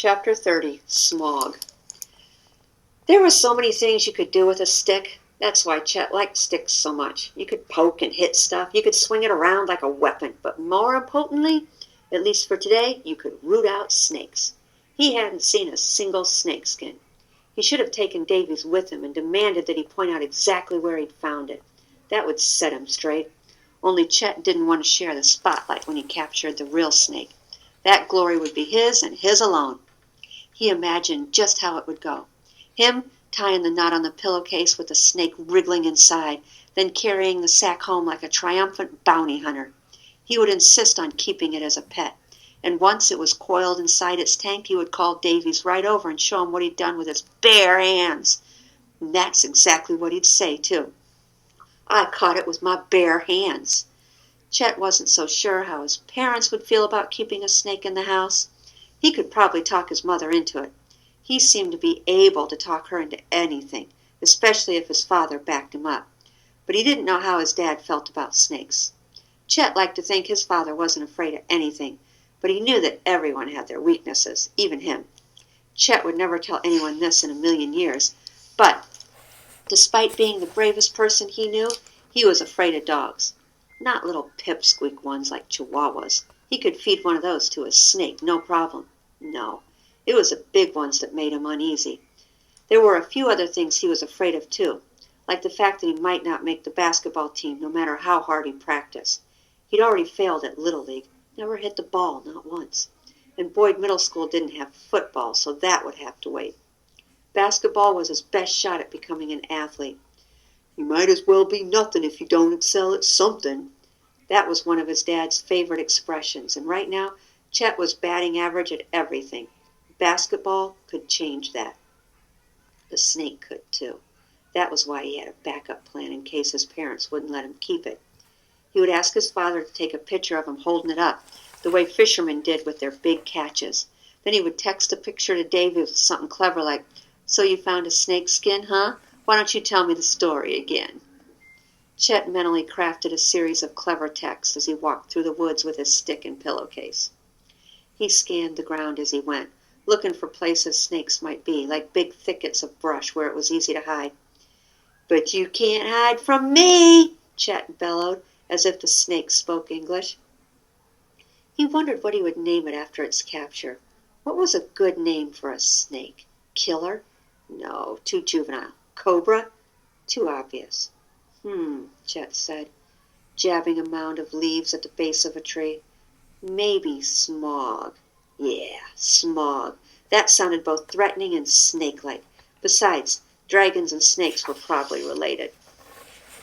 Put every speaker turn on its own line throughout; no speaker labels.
Chapter 30, Smaug. There were so many things you could do with a stick. That's why Chet liked sticks so much. You could poke and hit stuff. You could swing it around like a weapon. But more importantly, at least for today, you could root out snakes. He hadn't seen a single snake skin. He should have taken Davies with him and demanded that he point out exactly where he'd found it. That would set him straight. Only Chet didn't want to share the spotlight when he captured the real snake. That glory would be his and his alone. He imagined just how it would go. Him tying the knot on the pillowcase with the snake wriggling inside, then carrying the sack home like a triumphant bounty hunter. He would insist on keeping it as a pet, and once it was coiled inside its tank, he would call Davies right over and show him what he'd done with his bare hands. And that's exactly what he'd say, too. "I caught it with my bare hands." Chet wasn't so sure how his parents would feel about keeping a snake in the house. He could probably talk his mother into it. He seemed to be able to talk her into anything, especially if his father backed him up. But he didn't know how his dad felt about snakes. Chet liked to think his father wasn't afraid of anything, but he knew that everyone had their weaknesses, even him. Chet would never tell anyone this in a million years, but despite being the bravest person he knew, he was afraid of dogs. Not little pipsqueak ones like chihuahuas. He could feed one of those to a snake, no problem. No, it was the big ones that made him uneasy. There were a few other things he was afraid of, too, like the fact that he might not make the basketball team no matter how hard he practiced. He'd already failed at Little League, never hit the ball, not once. And Boyd Middle School didn't have football, so that would have to wait. Basketball was his best shot at becoming an athlete. "You might as well be nothing if you don't excel at something." That was one of his dad's favorite expressions, and right now, Chet was batting average at everything. Basketball could change that. The snake could, too. That was why he had a backup plan in case his parents wouldn't let him keep it. He would ask his father to take a picture of him holding it up, the way fishermen did with their big catches. Then he would text a picture to Davy with something clever like, "So you found a snake skin, huh? Why don't you tell me the story again?" Chet mentally crafted a series of clever texts as he walked through the woods with his stick and pillowcase. He scanned the ground as he went, looking for places snakes might be, like big thickets of brush where it was easy to hide. "But you can't hide from me," Chet bellowed, as if the snake spoke English. He wondered what he would name it after its capture. What was a good name for a snake? Killer? No, too juvenile. Cobra? Too obvious. Chet said, jabbing a mound of leaves at the base of a tree. Maybe Smaug. Yeah, Smaug. That sounded both threatening and snake-like. Besides, dragons and snakes were probably related.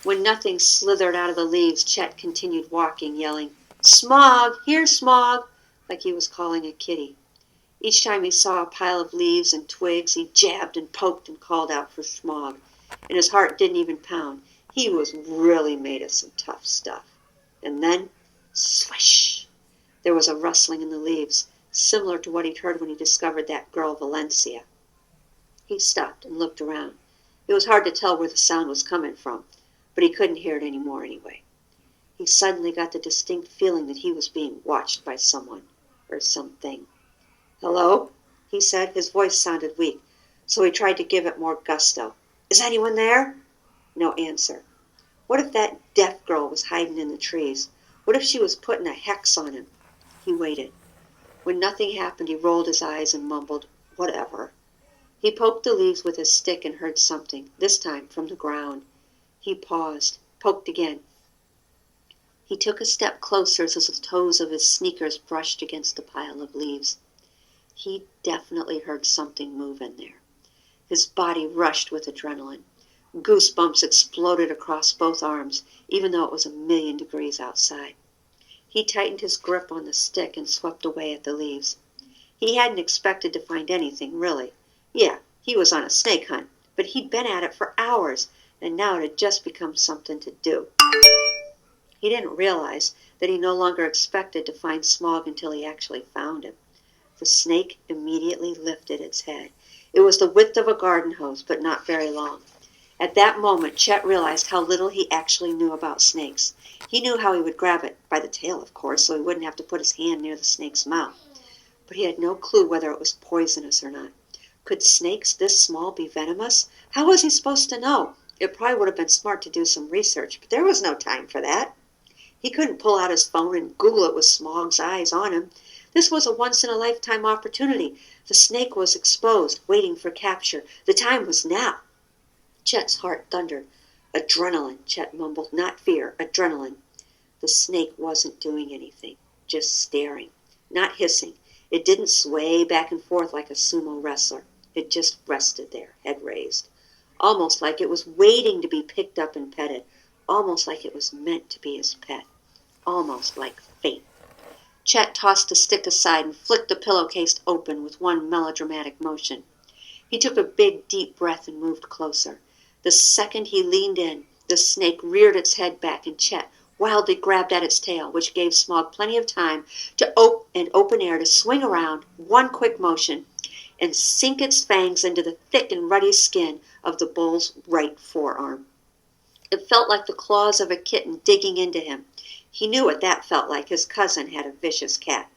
When nothing slithered out of the leaves, Chet continued walking, yelling, "Smaug! Here, Smaug!" like he was calling a kitty. Each time he saw a pile of leaves and twigs, he jabbed and poked and called out for Smaug. And his heart didn't even pound. He was really made of some tough stuff. And then, swish! There was a rustling in the leaves, similar to what he'd heard when he discovered that girl Valencia. He stopped and looked around. It was hard to tell where the sound was coming from, but he couldn't hear it anymore anyway. He suddenly got the distinct feeling that he was being watched by someone, or something. "Hello?" he said. His voice sounded weak, so he tried to give it more gusto. "Is anyone there?" No answer. What if that deaf girl was hiding in the trees? What if she was putting a hex on him? He waited. When nothing happened, he rolled his eyes and mumbled, "Whatever." He poked the leaves with his stick and heard something, this time from the ground. He paused, poked again. He took a step closer as the toes of his sneakers brushed against the pile of leaves. He definitely heard something move in there. His body rushed with adrenaline. Goosebumps exploded across both arms, even though it was 1,000,000 degrees outside. He tightened his grip on the stick and swept away at the leaves. He hadn't expected to find anything, really. Yeah, he was on a snake hunt, but he'd been at it for hours, and now it had just become something to do. He didn't realize that he no longer expected to find Smaug until he actually found him. The snake immediately lifted its head. It was the width of a garden hose, but not very long. At that moment, Chet realized how little he actually knew about snakes. He knew how he would grab it, by the tail, of course, so he wouldn't have to put his hand near the snake's mouth. but he had no clue whether it was poisonous or not. Could snakes this small be venomous? How was he supposed to know? It probably would have been smart to do some research, but there was no time for that. He couldn't pull out his phone and Google it with Smaug's eyes on him. This was a once-in-a-lifetime opportunity. The snake was exposed, waiting for capture. The time was now. Chet's heart thundered. Adrenaline, Chet mumbled. Not fear, adrenaline. The snake wasn't doing anything, just staring, not hissing. It didn't sway back and forth like a sumo wrestler. It just rested there, head raised, almost like it was waiting to be picked up and petted, almost like it was meant to be his pet, almost like fate. Chet tossed the stick aside and flicked the pillowcase open with one melodramatic motion. He took a big, deep breath and moved closer. The second he leaned in, the snake reared its head back, and Chet wildly grabbed at its tail, which gave Smaug plenty of time to open air to swing around, one quick motion, and sink its fangs into the thick and ruddy skin of the bull's right forearm. It felt like the claws of a kitten digging into him. He knew what that felt like. His cousin had a vicious cat.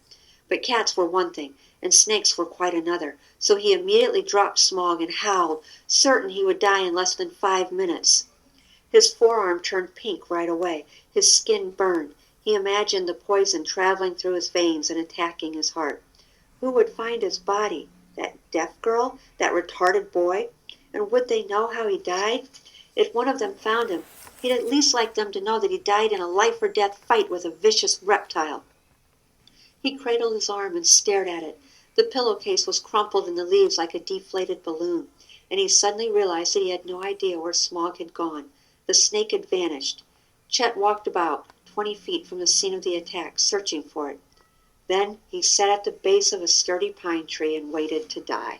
But cats were one thing, and snakes were quite another, so he immediately dropped Smaug and howled, certain he would die in less than 5 minutes. His forearm turned pink right away. His skin burned. He imagined the poison traveling through his veins and attacking his heart. Who would find his body? That deaf girl? That retarded boy? And would they know how he died? If one of them found him, he'd at least like them to know that he died in a life-or-death fight with a vicious reptile. He cradled his arm and stared at it. The pillowcase was crumpled in the leaves like a deflated balloon, and he suddenly realized that he had no idea where Smaug had gone. The snake had vanished. Chet walked about 20 feet from the scene of the attack, searching for it. Then he sat at the base of a sturdy pine tree and waited to die.